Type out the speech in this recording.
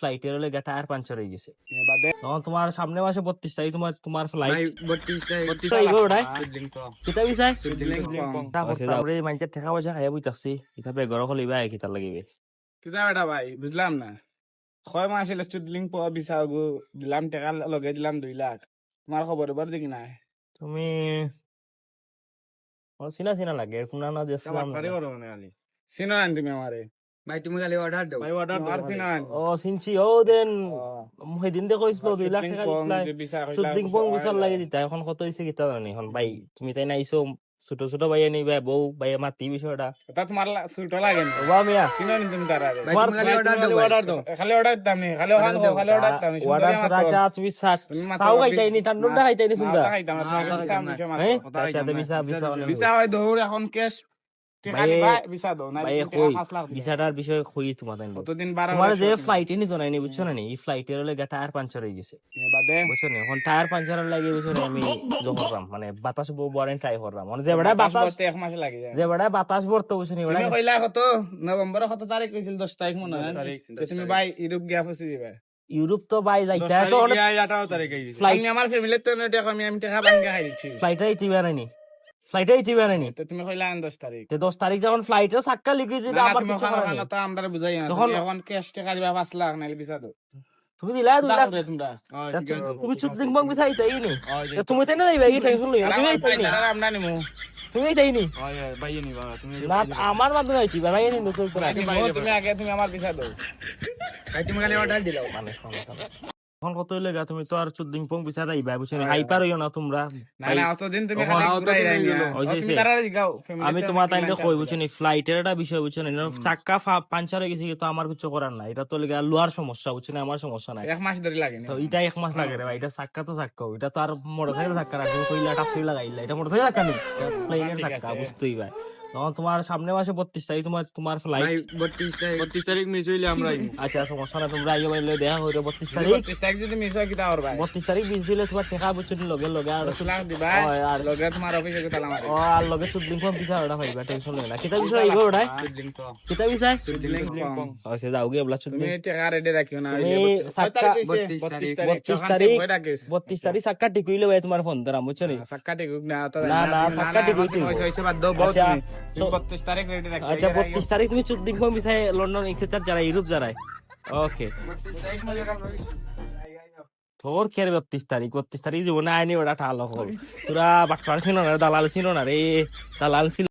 ফ্লাইটের লেগে tyre puncture হয়ে গেছে। বাদে তখন তোমার সামনে মাসে 32 তারিখ তোমার ফ্লাইট ভাই 32 কিতা বিচাই সুদলিং আমরা এই মাইন্ডসেট টাকা পয়সা খাইয়া বুঝতাছি কিতা বেগর হলিবা কিতা লাগিবে কিতা বেটা ভাই বুঝলাম না কয় মাস হইলে চুদলিং পাওয়া বিচাও গো দিলাম টাকা লগে দিলাম 2 লাখ তোমার খবর এবার দেখি নাই তুমি চিনা চিনা লাগে এরকম না দিয়েছিলাম চিনো না তুমি আমারে ভাই তুমি খালি অর্ডার দাও ভাই অর্ডার দাও চিনো না ও চিনছি ও দেন সেদিন দে কইছিল 2 লাখ টাকা দিছিলা চুদ্দিং পং বিচার লাগে দিতা এখন কত হইছে কিতা জানি এখন ভাই তুমি তাই না আইছো ছোট ছোট ভাই নিবা বউ ভাই মাতি বিষয়টা এটা তোমার সুটো লাগে না বাবা মিয়া চিনো না তুমি তার আগে ভাই তুমি খালি অর্ডার দাও খালি অর্ডার দিতাম নি খালি অর্ডার দিতাম ওয়ার্ডার সারা তুমি সাউ খাইতাইনি ঠান্ডা খাইতাইনি শুনবা খাইতাম না হ্যাঁ আচ্ছা তো বিসা ভিসা হয় দৌড় এখন ক্যাশ ভাই ভিসা দাও না ভাই কই ভিসাটার বিষয়ে কই তোমার তাই কতদিন 12 তোমার যে ফ্লাইটে নি জানাইনি বুঝছো না নি এই ফ্লাইটের লেগে টায়ার পাঞ্চার হয়ে গেছে বাদে বুঝছো না এখন টায়ার পাঞ্চারের লাগে বুঝছো না আমি জহরাম মানে বাতাস বরেন ট্রাই করলাম মানে যে বড় বাতাস এক মাস লাগে যায় যে বড় বাতাস বর্ত বুঝছো নি তুমি কইলা কত নভেম্বর কত তারিখ কইছিল 10 তারিখ মনে হয় তুমি ভাই ইউরোপ গিয়া ফসি দিবা ইউরোপ তো বাই যাইতা তো অনেক 18 তারিখ আইছি ফ্লাইট আমার ফ্যামিলিতে তো নেট আমি টাকা ভাঙ্গা খাই দিছি ফ্লাইটাই চিবা নাইনি তো তুমি কইলা 10 তারিখ তে 10 তারিখ যখন ফ্লাইটে সাক্কা লিখেছি আবার তুমি খানা তো আমরা বুঝাই না তখন- এখন ক্যাশ টাকা দিবা 5 লাখ নাইলে ভিসা দাও তুমি দিলা 2 লাখ তোমরা তুমি চুদ্দিং বং বিছাই তাই নি তুমি তাই না যাইবা এই টেনশন লই তুমি তাই নি আমরা নিমু তুমি তাই নি ভাই নিবা তুমি না আমার মাধ্যমে যাইছি ভাই নি নতুন তো না তুমি আগে তুমি আমার ভিসা দাও ভাই তুমি খালি অর্ডার দিলাও মানে এখন কত লেগা তুমি তো আর চুদ্দিং পং বিছা যাইবা বুঝছো হাইপার হইও না তোমরা না না অতদিন তুমি তখন খালি ঘুরাই রাই না হইছে তুমি তারা গাও আমি তোমার টাইমটা কই বুঝছো নি ফ্লাইটের একটা বিষয় বুঝছো না চাক্কা পাঞ্চার হয়ে গেছে কিন্তু আমার কিছু করার না এটা তো লেগা লোয়ার সমস্যা বুঝছো না আমার সমস্যা নাই এক মাস ধরে লাগে না তো এটা 1 মাস লাগে রে ভাই এটা চাক্কা তো চাক্কা এটা তো আর মোটরসাইকেল চাক্কা রাখবে কইলা টাফি লাগাইলা এটা মোটরসাইকেল চাক্কা নেই প্লেনের চাক্কা বুঝতেই ভাই তখন তোমার সামনে মাসে 32 তারিখ তোমার ভাই ফ্লাইট 32 তারিখ মিস হইলে আমরা আচ্ছা সমস্যা না তোমরা আইও বলে দেখা হইলো 32 তারিখ 25 তারিখ যদি মিস হয় কিটা আর ভাই 32 তারিখ বিশ দিলে তোমার টাকা বুঝছো নি লগে লগে আর 10 লাখ দিবা আর লগে তোমার অফিসে গেতাম আমার ও আর লগে চুদ্দিং পং পিছা ওটা ভাইবা টেনশন লই না কিতা বিষয় আইবো ওটা কিতা বিষয় ও সে যাও গে বলা তুমি চুদ্দিং টাকা রেডি রাখিও না তুমি সাক্কা 32 তারিখ সাক্কা ঠিক হইলে ভাই তোমার ফোন ধরা বুঝছো নি সাক্কা ঠিক না তো না, না, সাক্কা ঠিক হইতে হইছে হইছে বাদ দাও বহুত আচ্ছা, তুমি 32 তারিখ রেডি রাখি আচ্ছা 32 তারিখ তুমি চুদ্দিং পং পিছায় লন্ডন ইনকেচার যারা ইউরোপ যারাই ওকে তোর কে রে 32 তারিখ জীবনে আইনি ওটা ঠালো হল তোরা বাটপার ছিল না দালাল ছিল না রে দালাল ছিল